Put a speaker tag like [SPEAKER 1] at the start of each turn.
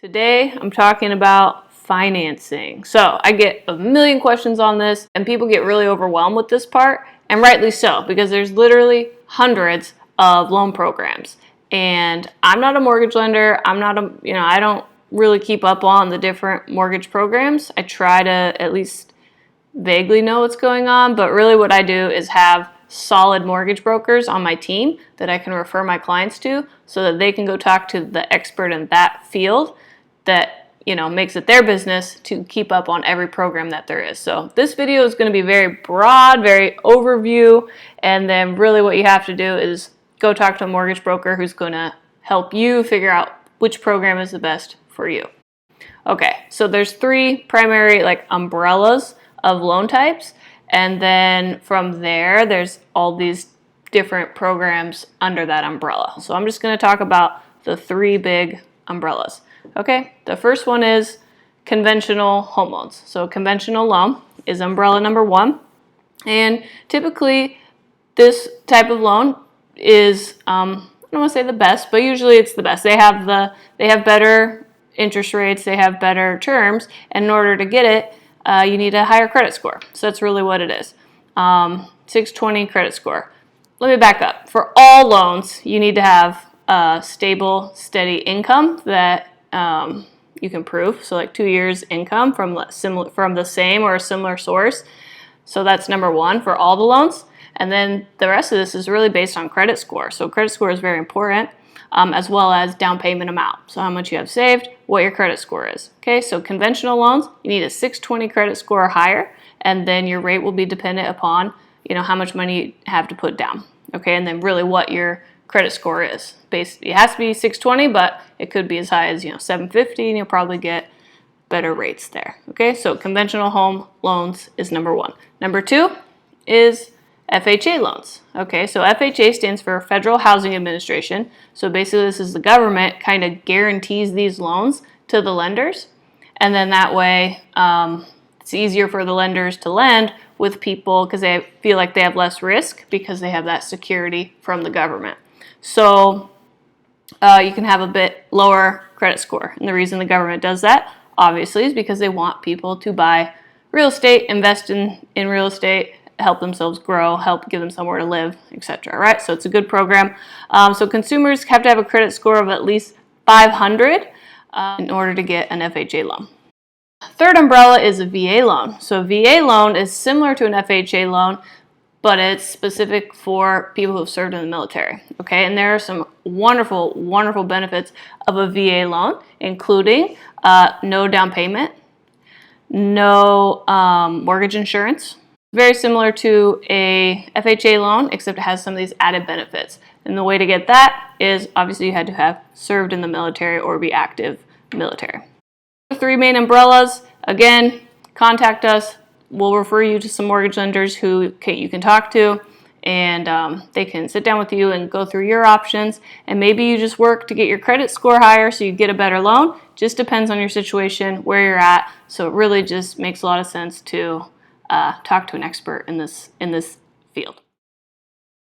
[SPEAKER 1] Today, I'm talking about financing. So I get a million questions on this and people get really overwhelmed with this part, and rightly so, because there's literally hundreds of loan programs. And I'm not a mortgage lender. I don't really keep up on the different mortgage programs. I try to at least vaguely know what's going on, but really what I do is have solid mortgage brokers on my team that I can refer my clients to so that they can go talk to the expert in that field that makes it their business to keep up on every program that there is. So this video is going to be very broad, very overview, and then really what you have to do is go talk to a mortgage broker who's going to help you figure out which program is the best for you. Okay, so there's three primary umbrellas of loan types, and then from there there's all these different programs under that umbrella. So I'm just going to talk about the three big umbrellas. Okay, the first one is conventional home loans. So conventional loan is umbrella number one, and typically this type of loan is I don't want to say the best, but usually it's the best. They have better interest rates, they have better terms, and in order to get it, you need a higher credit score. So that's really what it is. 620 credit score. Let me back up. For all loans, you need to have a stable, steady income that you can prove. So like 2 years income from the same or a similar source. So that's number one for all the loans. And then the rest of this is really based on credit score. So credit score is very important, as well as down payment amount. So how much you have saved, what your credit score is. Okay, so conventional loans, you need a 620 credit score or higher, and then your rate will be dependent upon how much money you have to put down. Okay, and then really what your credit score is. It has to be 620, but it could be as high as 750, and you'll probably get better rates there. Okay, so conventional home loans is number one. Number two is FHA loans. Okay, so FHA stands for Federal Housing Administration. So basically this is the government kind of guarantees these loans to the lenders, and then that way it's easier for the lenders to lend with people because they feel like they have less risk because they have that security from the government. So you can have a bit lower credit score, and the reason the government does that obviously is because they want people to buy real estate, invest in real estate, help themselves grow, help give them somewhere to live, etc. Right? So it's a good program. So consumers have to have a credit score of at least 500 in order to get an FHA loan. Third umbrella is a VA loan. So a VA loan is similar to an FHA loan, but it's specific for people who have served in the military. Okay, and there are some wonderful, wonderful benefits of a VA loan, including no down payment, no mortgage insurance. Very similar to a FHA loan, except it has some of these added benefits. And the way to get that is obviously you had to have served in the military or be active military. The three main umbrellas, again, contact us. We'll refer you to some mortgage lenders who you can talk to, and they can sit down with you and go through your options. And maybe you just work to get your credit score higher so you get a better loan. Just depends on your situation, where you're at. So it really just makes a lot of sense to talk to an expert in this field.